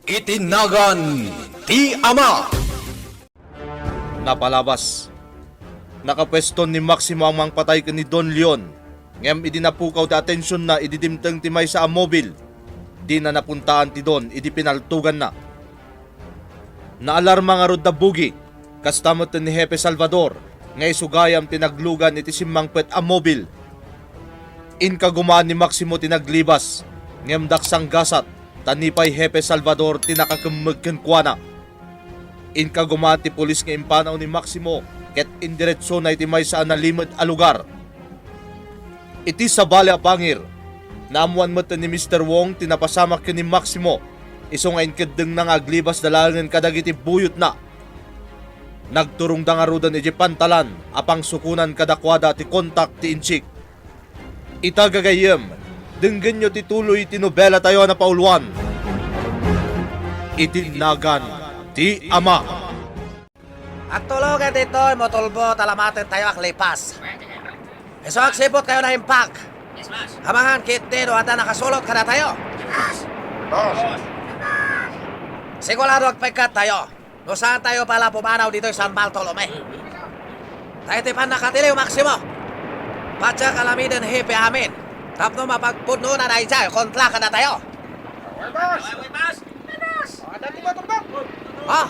Itinagan ti Ama. Napalabas. Nakapwesto ni Maximo ang mang patay ni Don Leon. Ngem idinapukaw ti atensyon na ididimteng ti may sa mobil. Di na napuntaan ti Don, idi pinaltugan na. Naalarma nga rod da bugi. Kastamot ni Hepe Salvador. Ngay sugayam tinaglugan iti simmangpet a mobil. Inka gumaan ni Maximo tinaglibas. Ngem daksang gasat. Tanipay Hepe Salvador tinakakemegken kuana. Inka gumaan ti pulis nga impanaw ni Maximo. Ket indiretso na iti may saan na limit a lugar. Iti sa bali a pangir, naamuan mo ni Mr. Wong tinapasamak ni Maximo. Iso nga inkadeng na aglibas dalangan kadagiti buyot na. Nagturong da nga rudan iti pantalan, apang sukunan kadakwada ti kontak ti inchik. Itagagayem, denggen nyo ti tuloy ti nobela tayo na pauluan. Itinagan ti Ama. At tulugan dito, motulbo, talamatin tayo aklipas. Iso agsipot kayo na impak. Hamangan kit dito at nakasulot ka na tayo. Sigurado agpagkat tayo. No saan tayo pala pumanaw dito sa San Bartolome. Tayo tipan nakatiliw, Maximo. Patsa kalamiden hepe amin. Tapno mapagpuno na na isa, kontra ka na tayo. Oh!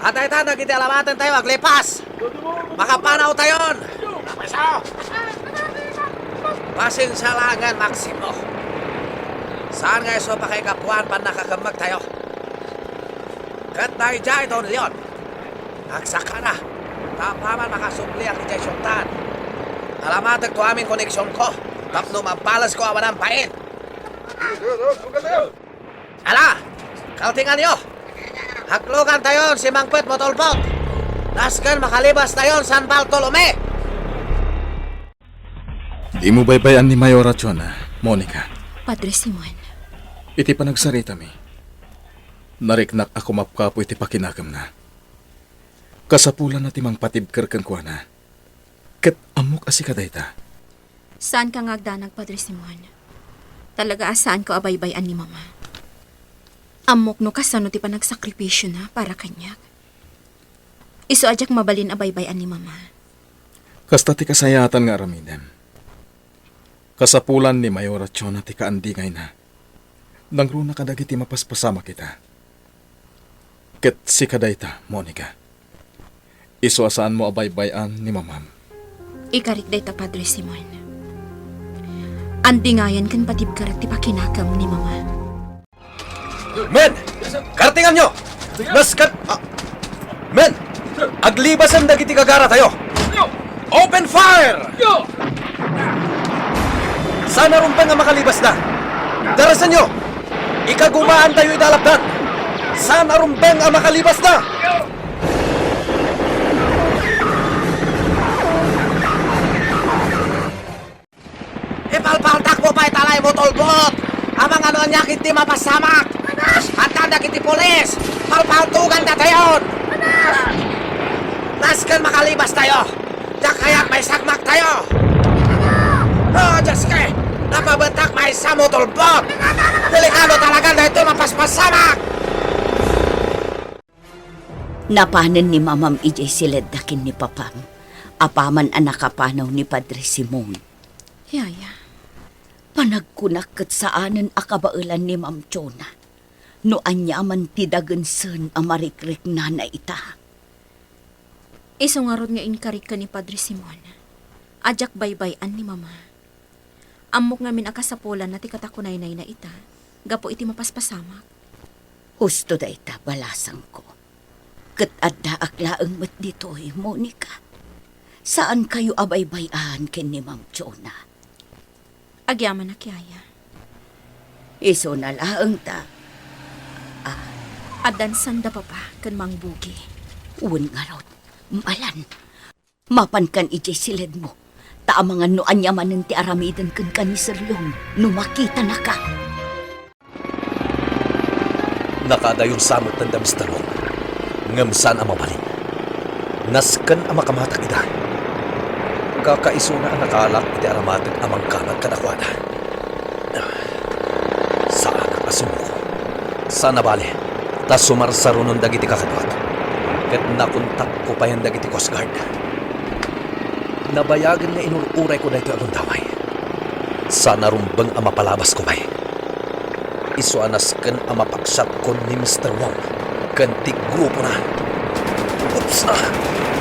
At ay tanda kita alamatan tayo, aglipas! Makapanaw tayon! Pasinsyalangan, Maximo. Saan nga iso pa kay kapuan pa nakakamag tayo? Kat tayo dyan, Don Leon. Nagsaka na. Tapaman makasubli ang ijay syuktan. Alamatan ko aming koneksyon ko. Tapno mabalas ko awan ang pain. Ala! Kaltingan niyo! Haklugan tayon si Mangpet Motolbog. Naskan makalibas tayon San Bartolome. Di mo baybayan ni Mayora Chona, Monica. Padre Simon. Iti panagsarita mi. Nariknak ako mapkapo iti pakinagam na. Kasapulan na timang patibker kang kuana. Ket amok asikadayta. Saan ka ngagdanag, Padre Simon? Talaga asaan ko abaybayan ni Mama? Amok no kasano ti panagsakripisyo na para kanyak. Iso ajak mabalin abaybayan ni Mama. Kasta ti kasayatan nga aramiden. Kasapulan ni Mayora Chona ti kaandigay na. Nangruna kadagiti mapaspasama kita. Ket si kadayta, Monica. Iso asaan mo abaybayan ni Mamam. Ikarik dayta, Padre Simon. Andingayan kan patibkarat ti pakinakam ni Mama. Men! Kartingan nyo! Naskat... Men! Aglibasan dagiti kagara tayo! Open fire! Sana rumpang nga makalibas na! Darasan nyo! Ikagumaan tayo idalapdan! Sana rumpang nga makalibas na! Ipalpaltak mo pa italay mo, tolbot! Amang ano niya kiti mapasamak! Handa kiti polis! Palpaltugan na tayo! Naskan makalibas tayo! Diyak kayak may sagmak tayo! Oh, Diyos ka! Napabatak may samutulbot! Delikado talaga na ito mapaspasamak! Napanan ni Mamam ijay silid dakin ni Papam. Apaman ang nakapanaw ni Padre Simon. Yaya. Panagkunak kat saanan akabailan ni Ma'am Chona. No anya man tidagansan ang marikrik na ita. Iso nga rod nga inkarik ka ni Padre Simon. Ajak baybayan ni Mama. Amok ngamin akasapulan na ti katakunay-nay na ita. Gapo iti mapaspasamak. Husto da ita balasang ko. Kat adda aklaang mat dito'y, Monica. Saan kayo abaybayan ken ni Ma'am Chona? Agyaman na kiyaya. Iso na laang ta. Adan sanda pa kan mang bugi. Uwan nga raw, malan. Mapan kan ijay silid mo. Taamangan no anyamanan ti aramidan kan kanisarlong. No makita na ka. Nakadayong samot ng Mr. Wong. Ngamsan ang mabalin. Naskan ang makamatak ida. Kakaiso na ang nakalak iti aramatag amang kanag kadakwana. Saan ang asumuko? Sana bali, tas sumarsarunon dagiti kakadwat. Ket nakontak ko pa yan dagiti Coast Guard. Nabayagan nga inururay ko dahito agong damay. Sana rumbang ang mapalabas ko bay. Isuanas kan ang mapaksat ko ni Mr. Wong. Kantik grupo na. Oops na!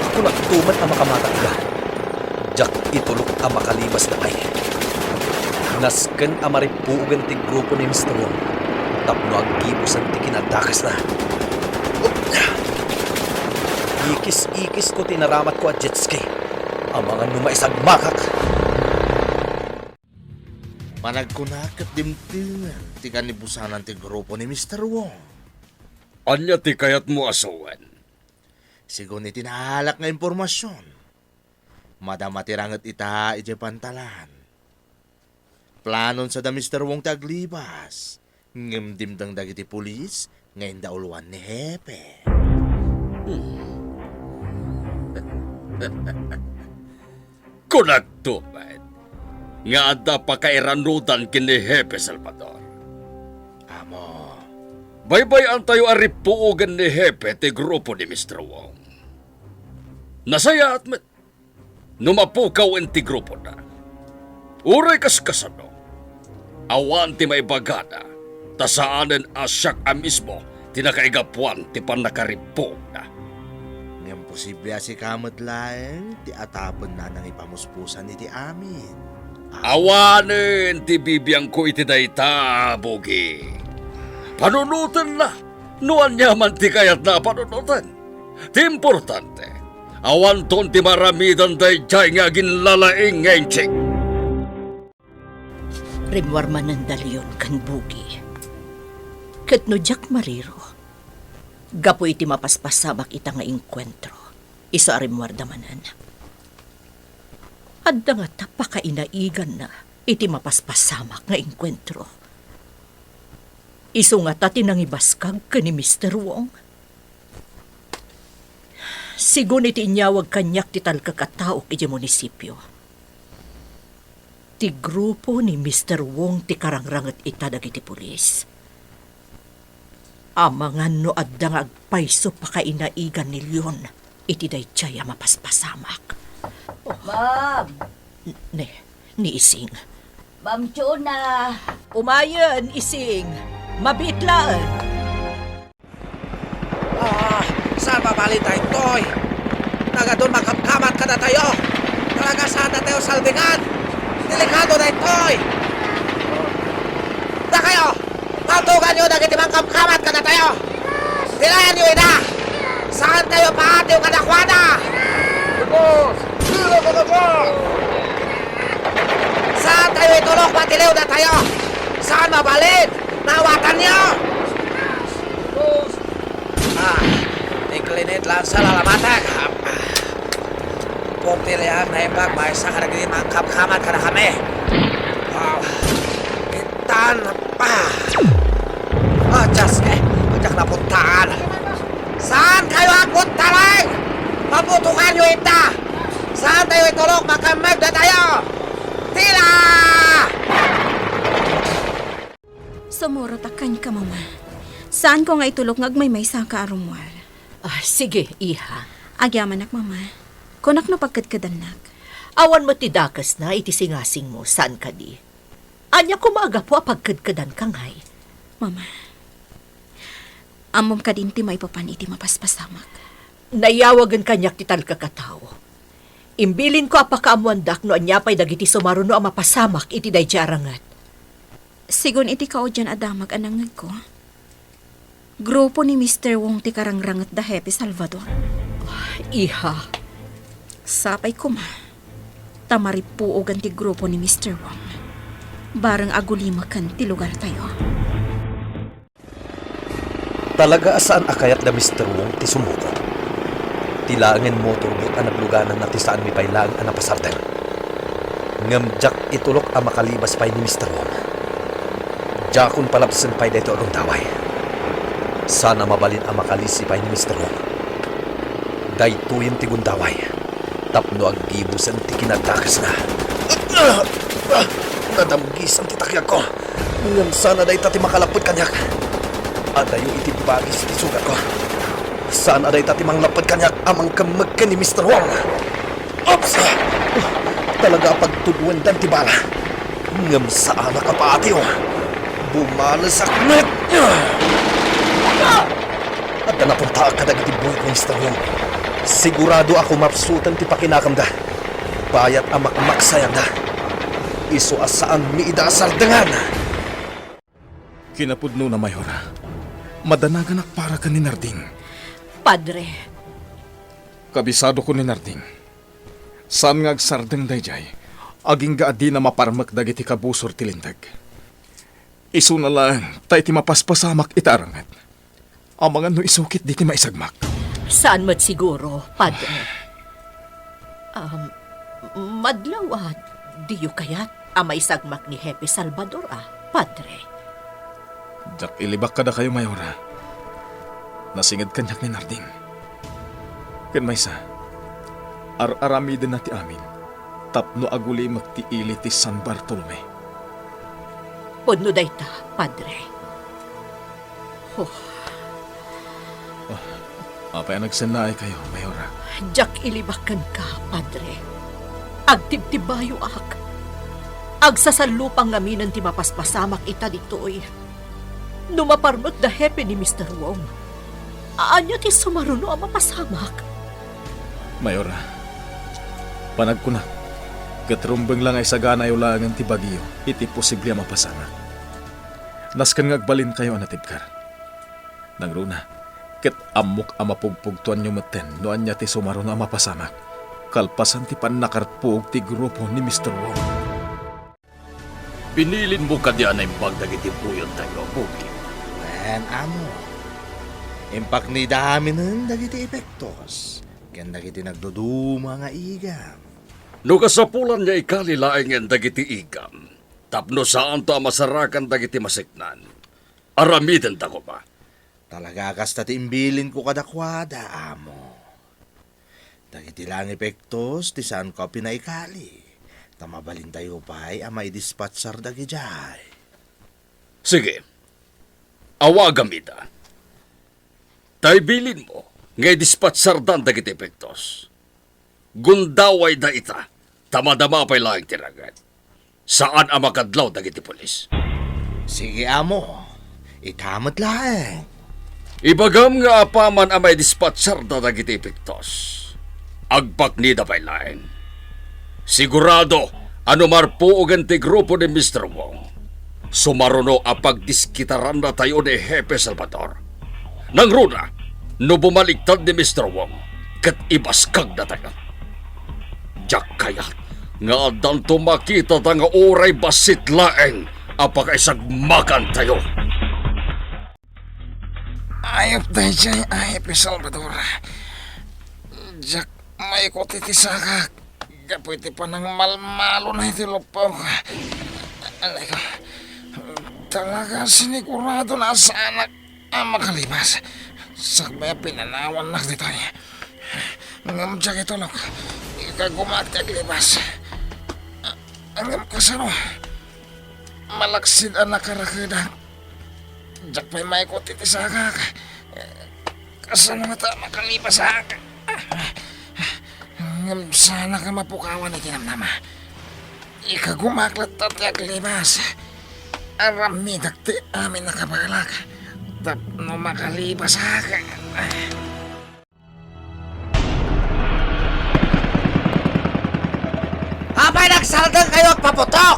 Ako nagtuman ang makamatag ka. Jack itulok ang makalibas na bay. Naskan ang maripugan ti grupo ni Mr. Wong. Tapno ang gibusan ti kinadakas na. Ikis-ikis ko tinaramat ko at jet ski. Ang mga numaisag makak. Managkunak at dimtingan ti kanibusanan ti grupo ni Mr. Wong. Anya ti kayat mo asawan. Sigun iti nahalak nga impormasyon. Madamatirangat ita iti pantalan. Planon sa da Mr. Wong taglibas. Ngimdimdang dagiti pulis ngayon dauluan ni Hepe. Kunagtuman. Nga ada pa kairanudan kini Hepe Salvador. Amo, Baybay tayo aripuugan ni Hepe ti grupo ni Mr. Wong. Nasaya at met. Numapukaw ang ti grupo na. Uray kaskasano. Awan ti may bagana. Tasaanan asyak a mismo. Tinakaigapuan ti panakaripog na. ngayon posible si kamot laeng ti atapon na nang ipamuspusan iti amin. Awanin ti bibiyang ko iti dayta, Bogi. Panunutan na. Nuan yaman ti kayat na panunutan. Ti importante. Awan ton ti maramidan day jay nga ginlalaing ngayon, chik. Rimwar manandalyon kan bugi. Ket no Jack Mariro. Gapo iti mapaspasamak ita nga inkwentro. Iso arimwar damanan. Adda nga tapakainaigan na iti mapaspasamak nga inkwentro. Iso nga tati nang ibaskag ka ni Mr. Wong. Sigun iti inyawag kanyak ti talkakataok iti munisipyo. Ti grupo ni Mr. Wong ti karangrangat itadag iti pulis. Amangan no adda nga agpayso pakainaigan ni Leon iti dayjay a mapaspasamak. Ma'am! Ni Ising. Ma'am Chona! Umayan, Ising. Mabitlaan. Saan babalik tayo, Toy? Taga doon magkapkamat ka na tayo. Talaga saan na tayo salbingan? Delikado na, Toy. Na kayo! Patugan nyo na kitimang kapkamat ka na tayo. Tilayan nyo ina! Saan tayo paati yung kadakwana? Saan tayo itulok matiliw na tayo? Saan mabalid? Nawatan nyo! Iklinit lang sa lalamatag. Pumtilihan na ibag, may sa karagin mangkap-kamat ka na kami. Kitan pa. Diyos eh, ajak na puntaan. Saan kayo ang puntaling? Maputukan nyo ita. Saan tayo itulog? Makamag na tayo. Tila! Sumurot akan ka, mama. Saan ko nga itulok ngagmay sa ka arumwar? Sige, iha. Agyaman ak, mama. Kunak no pagkadkadanak. Awan mo ti dakas na iti singasing mo, saan ka di? Anya kumaga po pagkadkadan kangay. Mama, amom ka din ti maipapan iti mapaspasamak. Nayawagan kanyak ti talkakatao. Imbilin ko apakaamuandak no anya pa'y dagiti sumaruno ang mapasamak iti dayjarangat. Sigun iti kao dyan adamag anangag ko. Grupo ni Mr. Wong ti karangrangat da Hepe Salvador. Iha, Sapay ko ma. Tamaripuogan ti grupo ni Mr. Wong. Barang agulimakan ti lugar tayo. Talaga saan akayat na Mr. Wong ti sumuko? Tilangan motorbot ang nagluganan na ti saan mi pailang ang napasarten. Ngamjak itulok ang makalibas pay ni Mr. Wong. Jakon palabsan pay dito agong taway. Sana mabalin ang makalisipay ni Mr. Wong. Daytoyin ti gundaway. Tapno ang gibusan ti kinadakas na. Nadamgis ang titakyak ko. Ngam sana day ti makalapot kanyak. Adayo iti bagis ti sugat ko. Saan aday tatimang lapad kanyak amang kamagka ni Mr. Wong? Ops! Talaga pagtuduan dan ti bala. Ngam saan nakapati oh. Bumalas akmet! At na napunta ka na iti buhit ni Mr. Wong. Sigurado ako mapsutan ti pakinakam da. Bayat amak-maksayang da. Iso asaan miidasal dengan. Kinapudno na Mayora. Madanagan para ka ni Narding. Padre, Kabisado ko ni Narding. Saan nga agsardeng dayjay, aging gaadi na maparmak dagiti kabusor tilindag. Isu na lang, tayo ti mapaspasamak itarangat. Ang mga no isukit di ti maisagmak. saan mo't siguro, Padre? Madlaw diyo kayat amay sagmak ni Hepe Salvador, Padre. Jak ilibak kada kayo, Mayora. Nasingad kanyak ni Narding. Ken maysa, aramiden na ti amin, tapno aguli magtiili ti San Bartolome. Podno dayta, Padre. Apay nagsanay kayo, Mayora. Jak ilibakan ka, Padre. Agtibtibayo ak. Agsasalupang ngaminan ti mapaspasamak ita ditoy. Numaparmat da hepe ni Mr. Wong. Aanyo ti sumaruno ang mapasamak. Mayora, panagkunak, katrumbeng lang ay sagana yung langan ti Baguio, iti posible mapasama. Naskan ngagbalin kayo anatibkar. Nang runa, ket amok amapugpugtuan nyo maten noan niya ti sumaruno ang mapasamak. Kalpasan ti panakarpug ti grupo ni Mr. Wong. Pinilin mo ka diyan ay pagdagiti puyon tayo, Bugi. Man, amo. Impak ni dami nun dagiti epektos. Ken dagiti nagduduma nga igam. No kasapulan niya ikalilaing ang dagiti igam. Tapno saan to masarakan dagiti masiknan. Aramiden ta ko ba? Talaga kasta timbilin ko kadakwada, amo. Dagiti lang epektos, ti saan ko pinaikali. Tamabalin tayo pa'y amay dispatsar dagi jay. Sige. Awagam ita. Taybilin mo, ngay dispatsardan dagiti epektos. Gundaway da ita, tamadama pa'y lahing tiragat. Saan ang makadlaw dagiti polis? Sige, amo. Ikamat lang. Ibagam nga apaman ang may dispatsarda dagiti epektos. Agpaknida pa'y lahing. Sigurado, anumar po ti grupo ni Mr. Wong. Sumaruno ang pagdiskitaran na tayo ni Hepe Salvador. Nang runa, no bumaliktad ni Mr. Wong, kat ibaskag na tayo. Diyak kayat, nga danto makita ta nga oray basit laeng, apakaisagmakan tayo. Ayop tayo dyan, Hepe Salvador. Jak may kutitisakak. Pwede pa nang malmalo na iti lupaw. Alay ko, talaga sinigurado na sa anak ang makalibas. Sakbay pinanawan na dito. Ngamdyak ito lang, ikagumat kaglibas. Angam kasano, malaksid ang nakarakida. Diyak pa'y may kutitisakak. Kasano nga ta makalibas sa akin. Sana ka mapukawan na tinamnama. Ikagumaklat at yaglibas. Arami dakti amin nakabalak. Tapno makalibas akin. Abay nagsaldang kayo at paputok!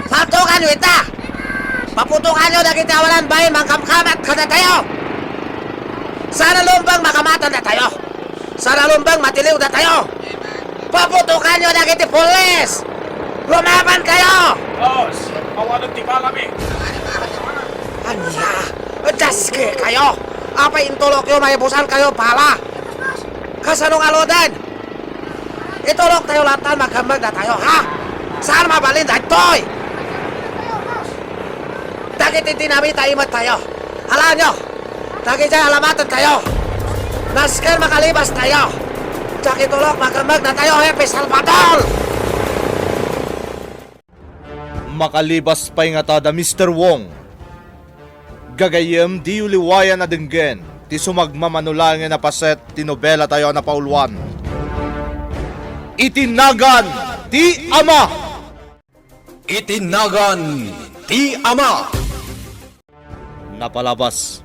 Saltukan nyo ita! Paputukan nyo na kitawalan ba'y mangkamkamat ka na tayo! Sana lumbang makamatan na tayo! Sana lumbang matiliw na tayo! Paputukan nyo na kiti pulis! Lumaban kayo! Boss, mawalag ti kalami. Anya, daske kayo! Apay intulok yung may busan kayo pala! Kasanong alodan? Itulok tayo latan magkamag na tayo, ha? Saan mabalin dahitoy? Dagit itinami tayo mat tayo. Alam nyo, dagit dyan alamatan tayo. Nasken makalibas tayo. Dagit itulok magkamag na tayo, Hepe Salvador! Makalibas pa'y nga tada Mr. Wong. Gagayem di uliwayan na dinggen, ti sumagmamanulangin na paset, tinobela tayo na pauluan. Itinagan ti Ama! Itinagan ti Ama! Napalabas.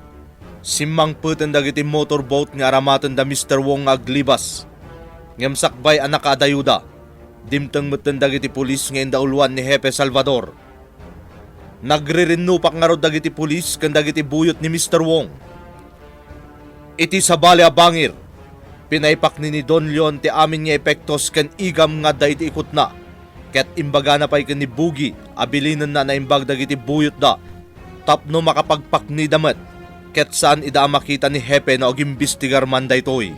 Simmang putin dagiti motorboat nga aramatan da Mr. Wong aglibas. Ngem sakbay anak adayuda. Dimtang mutin dagiti pulis nga indauluan ni Hepe Salvador. Nagre-renupak nga rod dagiti pulis kan dagiti buyot ni Mr. Wong. Iti sabali abangir. Pinaipak ni Don Leon ti amin nga epektos kan igam nga da iti ikot na. Ket imbaga na pa'y kan ni Bugi, abilinan na naimbag dagiti buyot da. Tapno makapagpak ni damat, ket saan ida makita ni Hepe na ogimbistigar man daytoy.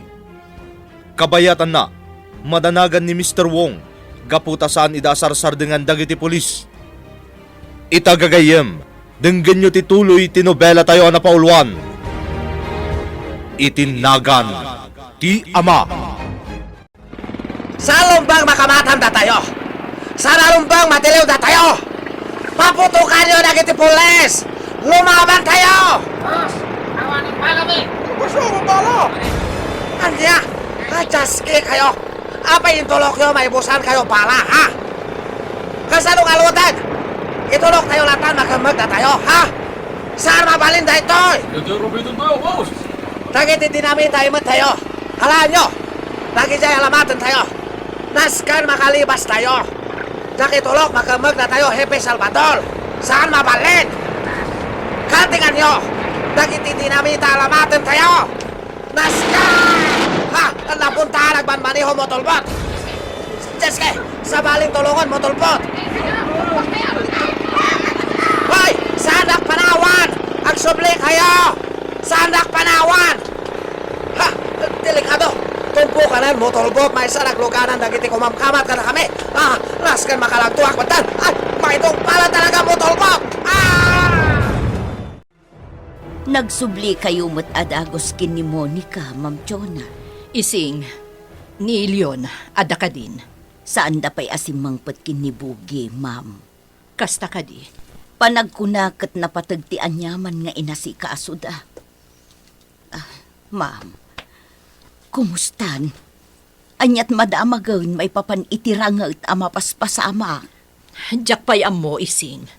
Kabayatan na, madanagan ni Mr. Wong, gaputa saan ida sarsar dengan dagiti pulis. Itagagayem, denggan nyo tituloy tinobela tayo na pauluan. Itinagan ti Ama. Sa lumbang makamatan da tayo. Sa lumbang matiliw da tayo. Paputukan nyo na kiti pulis. Lumaban tayo. Awanin pa kami. Gusto mo bala? Anya, adyaski kayo. Apa yung tulok nyo, may busan kayo pala, ha? Kasanong alutan? Itulok tayo latan, makamag na tayo, ha? Saan mabalin da ito'y? Nagiti dinamin tayo mat tayo. Halaan nyo. Nagiti alamatan tayo. Naskan makalibas tayo. Nakitulok, makamag na tayo, Hepe Salvador. Saan mabalin? Katingan nyo. Nagiti dinamin alamatan tayo. Naskan! Ha! Napunta nagbanmaniho motolbot. Jeske, sa baling tulungan motolbot. Hoy! Sandak panawan! Agsubli kayo! Sandak panawan! Ha! Delikado! Tumpo ka na motolbot, may sa nagluganan dagiti kumamkamat ka na kami. Ah! Laskan makalagtuak batan! Ay! Maitong pala talaga motolbot! Ah! Nagsubli kayo mo't adagos kin ni Monica, Ma'am Chona. Ising, ni Leon, ada ka din. Saan da pa'y asimangpet kin ni Bugi, Ma'am? Kasta ka di. Panagkunakat na patagtian yaman nga inasi kaasuda. Ma'am, kumustan? Anyat madamagaw may papan itirangat ama paspasama. Diyak pa'y mo, Ising.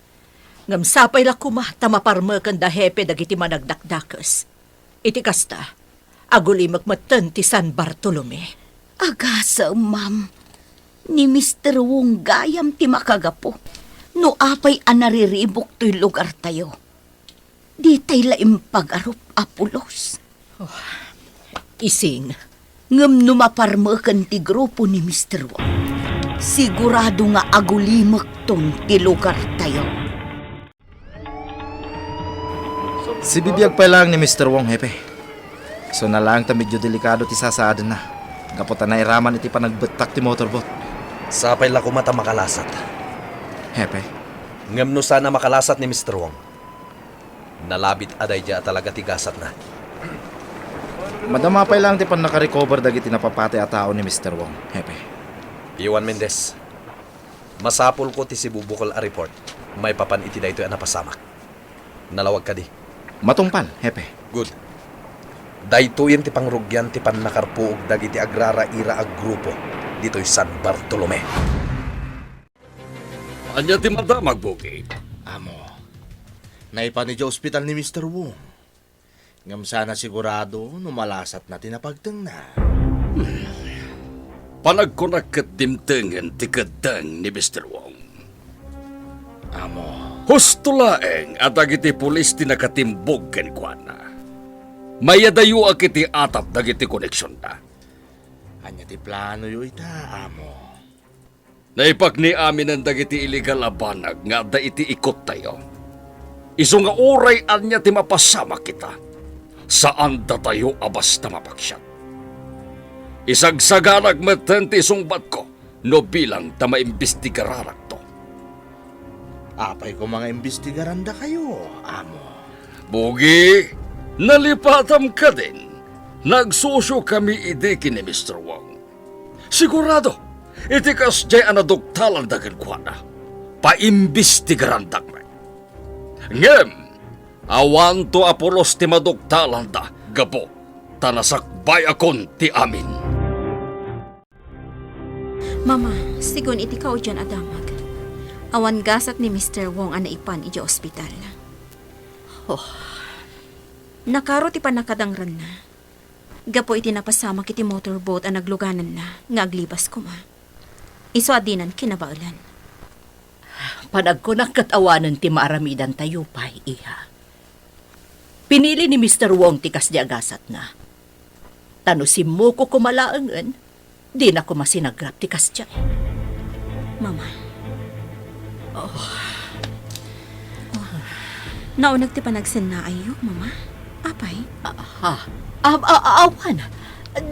Ngamsapay la kuma, tamaparmakan da Hepe dagiti managdakdakas. Iti kasta, aguli magmatan ti San Bartolome. Agasa, Ma'am. Ni Mr. Wong gayam ti makagapo. No apay anariribok to'y lugar tayo. Di tay laim pag-arup apulos. Ising, Ngem numaparmakan ti grupo ni Mr. Wong. Sigurado nga agulimak tong ti lugar tayo. Si bibiyag pa lang ni Mr. Wong, Hepe. So na lang ta medyo delikado ti sasaadan na. Kaputa na iraman iti panagbetak ti motorbot. Sapay la ko mata makalasat. Hepe, Ngam no sana makalasat ni Mr. Wong. Nalabit aday dya talaga tigasat na. madamapay lang ti pan nakarecover dagiti napapati a tao ni Mr. Wong, Hepe. Iwan Mendez. Masapul ko ti si Bubukol a report. May papan iti daytoy a napasamak. Nalawag ka di. Matungpal, Hepe. Good. Daytoyen ti pangrugyan ti pannakarpuog dagiti agrara ira ag grupo dito'y San Bartolome. Anya ti madamag, Bugi. Amo, naipanidya ospital ni Mr. Wong. Ngam sana sigurado numalasat na tinapagtang na. Panagkunak kat dimtengen ti kadang ni Mr. Wong. Amo, Husto laeng at agiti pulis ti nakatimbog ken kuana. Mayadayo akiti atap dagiti koneksyon na. anya ti plano yo ita, amo. Naipak ni amin ang dagiti illegal abanag nga da iti ikot tayo. Iso nga uray anya ti mapasama kita. Saan da tayo abas na mapaksyat. Isagsaganag meten ti sungbat ko no bilang ta maimbestigararak to. Apay ko mga imbestigaran da kayo, amo. Bugi, nalipatam ka din. Nagsusyo kami idiki ni Mr. Wong. Sigurado, itikas jay anadoktalan dagan kwa na. Paimbestigaran dagme. Ngem, Awan to Apolos ti madugtalanta, gapo, tanasakbay akon ti amin. Mama, sigun iti kao dyan adamag. Awan gasat ni Mr. Wong ang naipan iti ospital. Nakaro ti panakadangran na. Gapo iti napasamak iti motorboat ang nagluganan na, nga aglibas ko ma. Iso adinan kinabaulan. Panagkunak katawanan ti maaramidan tayo pa'y iha. Pinili ni Mr. Wong ti kas di agasat na. Tanusim mo ko kumalaangan, di na ko masinagrap ti kas di. Mama. Naunag ti panagsen na ayo, Mama. Apay? Awan.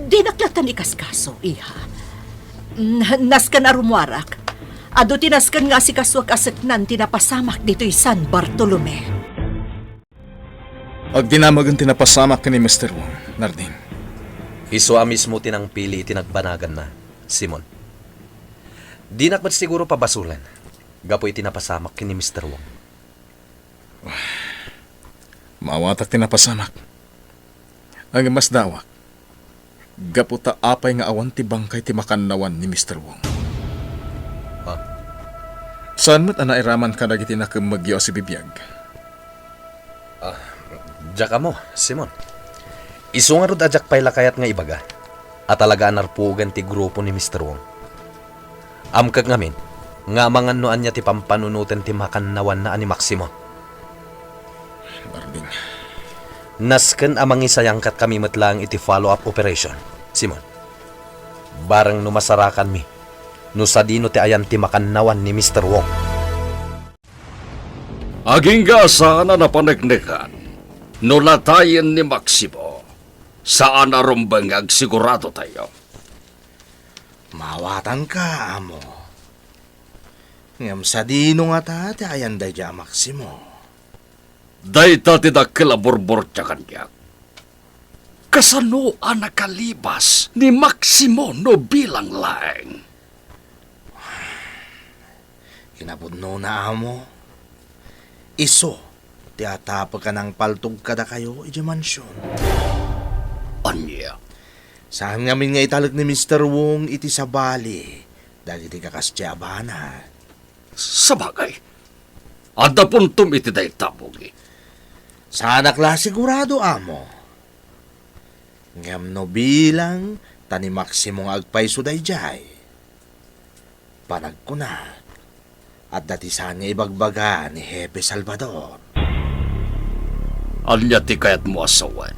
Di naklatan ikaskaso, iha. Naskan arumwarak. Ado tinaskan nga si kaswag aseknan tinapasamak dito'y San Bartolome. Ag dinamagan tinapasamak ka ni Mr. Wong, Narding. Iso mismo tinang pili itinagbanagan na, Simon. Di nakmat siguro pabasulan. Gapoy tinapasamak kini Mr. Wong. Maawatak tinapasamak. Ang mas dawak. Gaputa apay nga awan ti bangkay ti makanawan ni Mr. Wong. Ha? Saan mo't anairaman ka dagiti nakamagyo si bibiyag? Diyak mo, Simon. Iso nga rod adyak pay lakayat nga ibaga. At talaga narpugan ti grupo ni Mr. Wong. Amkag ngamin, nga manganuan niya ti pampanunutan ti makanawan na ani Maximo. Narding. Nasken amang isayangkat kami matlang iti follow-up operation, Simon. Barang numasarakan mi, nusadino ti ayan ti makanawan ni Mr. Wong. Aging gasa na napanagnikan, nulatayin ni Maximo. Saan arumbang agsigurado tayo? Mawatan ka, amo. Ngam sa dino nga ta, ti ayan da dya, Maximo. Dayta tidak kilaborbor tiya kanyak. Kasano ang nakalibas ni Maximo no bilang laeng? Kinabudno na, amo. Iso, ti atapag ka ng paltog kada kayo, iti mansyon. Anya? Saan ngamin nga italag ni Mr. Wong iti sa bali, dagiti kakastsabana. Sabagay, ada puntum iti daytabugi. Sana kla sigurado, amo. Ngam no bilang, tani Maximo nga agpayso dayjay. Panagkunat, at dati saan nga ibagbaga ni Hepe Salvador. Anya ti kayat mo asawan?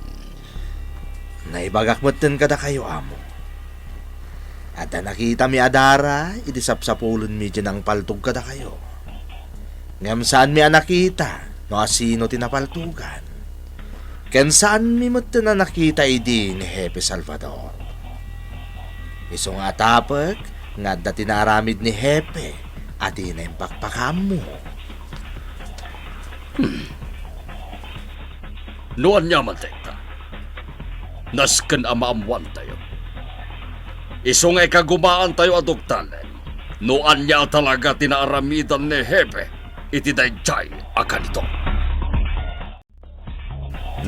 Naibagak mo't kada kayo, amo. At na nakita mi adara, iti sapsapulon mi dyan ang paltog kada kayo. Ngam saan mi nakita, no asino tinapaltugan. Ken saan mi mo't na nakita idi ni Hepe Salvador. Iso nga tapag, nga dati naramid ni Hepe, at na yung pakpakam mo. Noan niya man tayo. Nasken amaamuan tayo. Iso nga ikagumaan tayo aduktalan. Noan niya talaga tinaaramidan ni Hepe. Iti dayjay akan ito.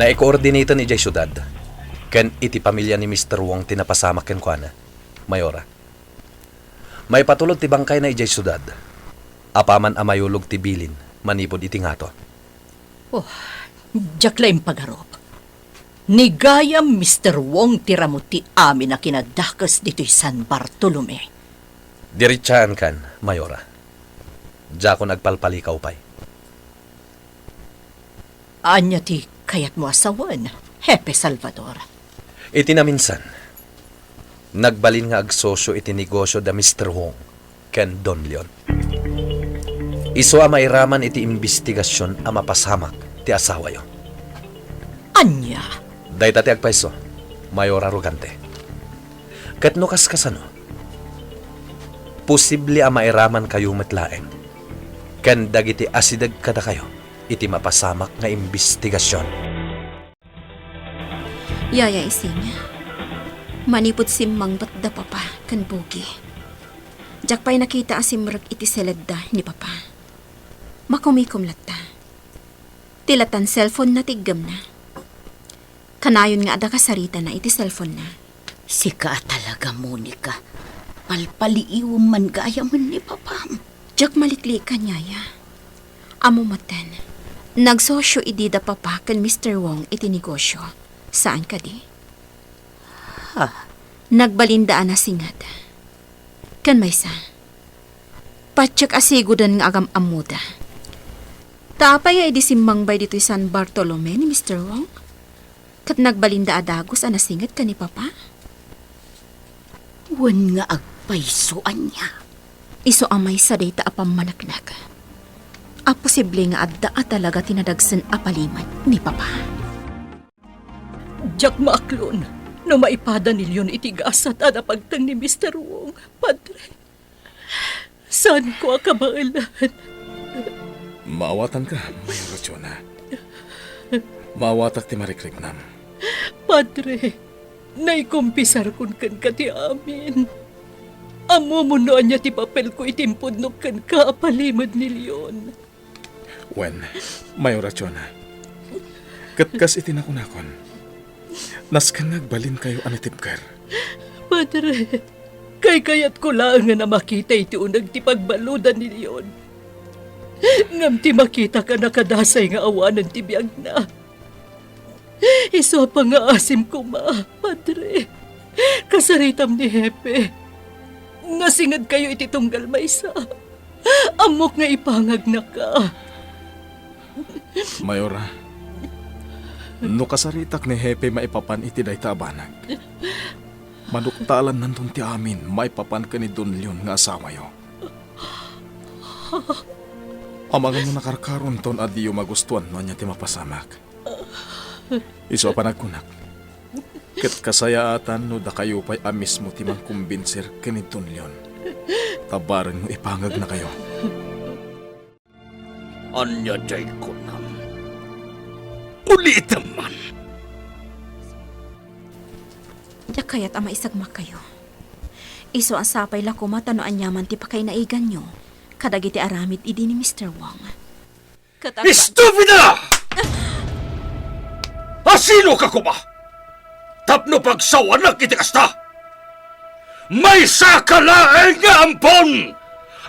Naikoordinatan ni Jay Syudad. Ken iti pamilya ni Mr. Wong tinapasamak ken kuana, Mayora. May patulog ti bangkay na Jay Syudad. Apaman amayulog ti bilin, manipod iti ngato. Diyaklaim pagarop. Nigayam Mr. Wong tiramuti amin na kinadakas dito'y San Bartolome. Diritsaan kan, Mayora. Diya ko nagpalpalikaw pa'y. Anya ti kayat mo asawan, Hepe Salvador. Iti na minsan, nagbalin nga agsosyo iti negosyo da Mr. Wong, ken Don Leon. Iso a mairaman iti investigasyon a mapasamak ti asawa yo. Anya? Dayta ti agpaiso, Mayor Arrogante. Kat no kaskasano, posible a mairaman kayo matlaeng, ken dagiti asidag kada kayo, iti mapasamak nga investigasyon. Yaya isin. Manipot simmang batda papa kan bugi. Jak pa'y nakita asimrag iti seledda ni papa. Makumikom latta. Ti Tilatan cellphone na tiggam na. Kanayon nga ada kasarita na iti cellphone na. Sika talaga, Monica. Palpaliiwom man gaya man ni Papam. Jak malikli ka nyaya. Amo matan. Nagsosyo idida papa kan Mr. Wong iti negosyo. Saan ka di? Ha? Nagbalindaan na singat. Kan may sa. Patsak asigudan nga agam amuda. Tapay ay di simbang dito San Bartolome ni Mr. Wong. Kat nagbalinda adagos anasingat ka ni papa. Wan nga agpaysuan niya. Iso amay sa data apam manaknag. A posible nga adda talaga tinadagsan apaliman ni papa. Jak maaklon, no maipada nilyon itigasat ada pagtang ni Mr. Wong, Padre. Saan ko akabailan? Maawatan ka, Mayor Rachona. Maawatak ti marikriknam. Padre, naikumpisar kun kan ka ti amin. Amo mo noon niya ti papel ko itimpudnok kan ka apalimad nilyon. Wen, Mayor Rachona. Katkas itinakunakon. Naskan nagbalin kayo anitibkar. Padre, kayat ko lang nga na makita iti unag ti pagbaludan nilyon. Ngam ti makita ka nakadasay nga awanan ti biyag na. Iso pa nga asim ko Padre. Kasaritam ni Hepe. Nasingad kayo iti tunggal maysa. Amok nga ipangag na ka. Mayora, no kasaritak ni Hepe maipapan iti dayta abanag. Manuktalan nandun ti amin, maipapan ka ni Don Leon nga asawa yo. Amangan mo nakarkaron ton adiyo magustuhan no niya ti mapasamak. Iso pa nagkunak. Ket kasayaatan no da kayo pa'y amis mo ti mangkumbinsir ka ni Don Leon. Tabaran mo ipangag na kayo. Anya day ko nam. Ulitin man. Da kaya't ama isagmak kayo. Iso ang sapay lako matano anyaman ti pakay naigan nyo. Kadagiti aramid idi ni Mr. Wong. Estupida! Asino ka ko ba? Tapno pagsawan na kiti kasta. May sakalaeng nga ampon!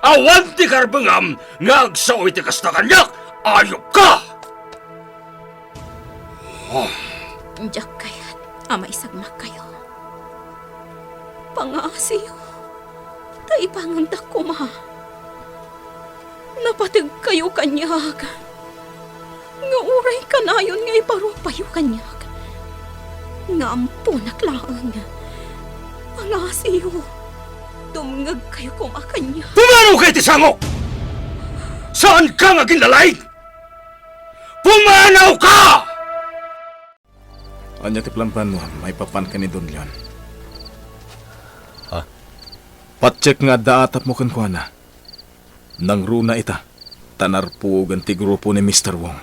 Awan ti karbangam nga agsaw iti kasta kanyak! Ayok ka! Diyak kaya't ama isagmak kayo. Pangasiyo. Taipangan ko Napatig kayo kanyag. Nga uray kanayon nga iparupayo kanyag. Nga ampunak laang. Pangasiyo. Tumngag kayo kumakanya. Pumanaw kay Tisango! Saan ka nga ginlalay? Pumanaw ka! Anya ti plan mo, maipapan ka ni Don Leon. Ha? Patcheck nga daatap mo kan kuha na. Nang runa ita, tanarpugan ti grupo ni Mr. Wong.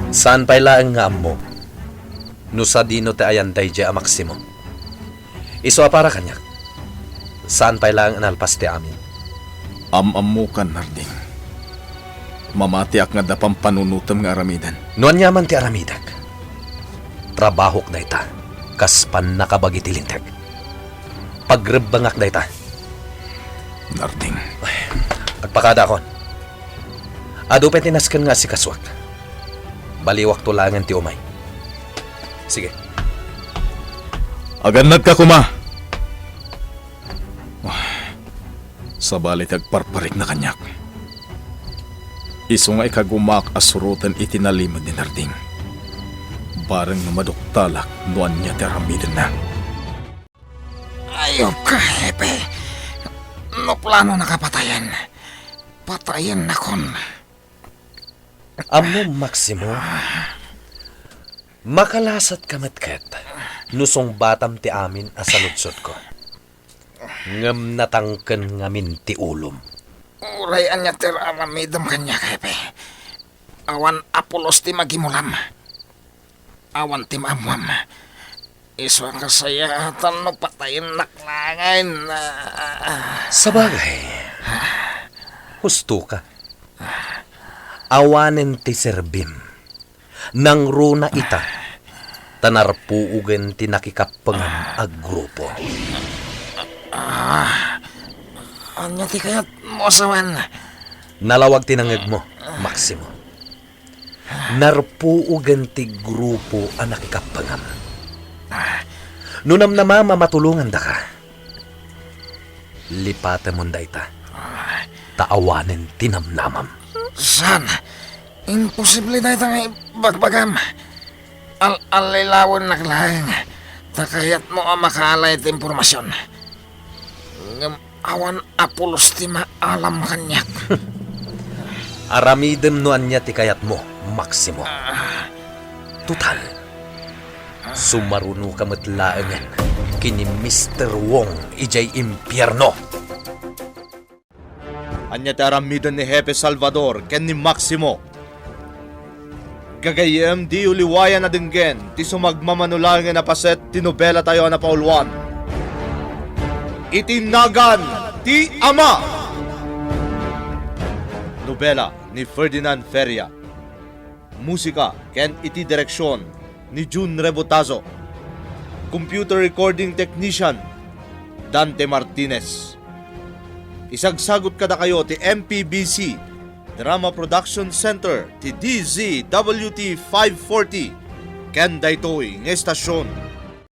Saan pa'y laang nga amo? Nusa dino te ayan dayjay a Maximo. Iso para kanyak. Saan pa'y laang analpas ti amin? Amamukan, Narding. Mamatiak nga dapang panunutam nga aramidan. Nuan yaman ti aramidak. Trabahok na ita. Kaspan nakabagi ti lintag. Pagrebangak na ita. Narding. Agpakada kon. Adupen tinaskan nga si Kaswak. Baliwak tulangan ti umay. Sige. Aganad ka kuma! Sa balit agparparik na kanyak. Iso nga ikagumak asurutan itinalimod ni Narding. Barang na maduktalak nuan niya teramidan na. Ayop ka, Hepe. No plano nakapatayan. Patayin na kon. Amo, Maximo. Makalasat kamatkat. Nusong batam ti amin asaludsod ko. Ngam natangken ngamin ti ulom. Urayan niya aramidam kanya, Hepe. Awan apulos ti magimulam. Awan ti mamwam. Iso ang kasayatan no patayin naklangain na... Sabagay. Husto ka. Awanen ti serbim. Nang runa ita, tanarpuugan tinakikapangan ag grupo. Anya ti kayat mo saman. Nalawag tinangag mo, Maximo. Narpuugan ti grupo ang nakikapangam. Nunam na matulungan da ka. Lipatan mo da ita. Taawanin tinamnamam. San? Imposible na itang ibagbagam. Al-alilawon na kalahin. Takayat mo ang makaalay iti impormasyon. Ngam awan apulos ti maalam kanyak. Aramidem no anya ti kayat mo, Maximo. Tutal. Sumaruno ka matlaangan kini Mr. Wong ijay impyerno. Anya ti aramidon ni Hepe Salvador ken ni Maximo. Gagayem di uliwayan na dinggen ti sumagmamanulangan na paset ti nobela tayo na paulwan. Itinagan ti Ama! Nobela ni Ferdinand Feria. Musika ken iti direksyon ni June Rebotazo. Computer recording technician Dante Martinez. Isagsagot kada kayo ti MPBC Drama Production Center ti DZWT 540 ken daytoy nga estasyon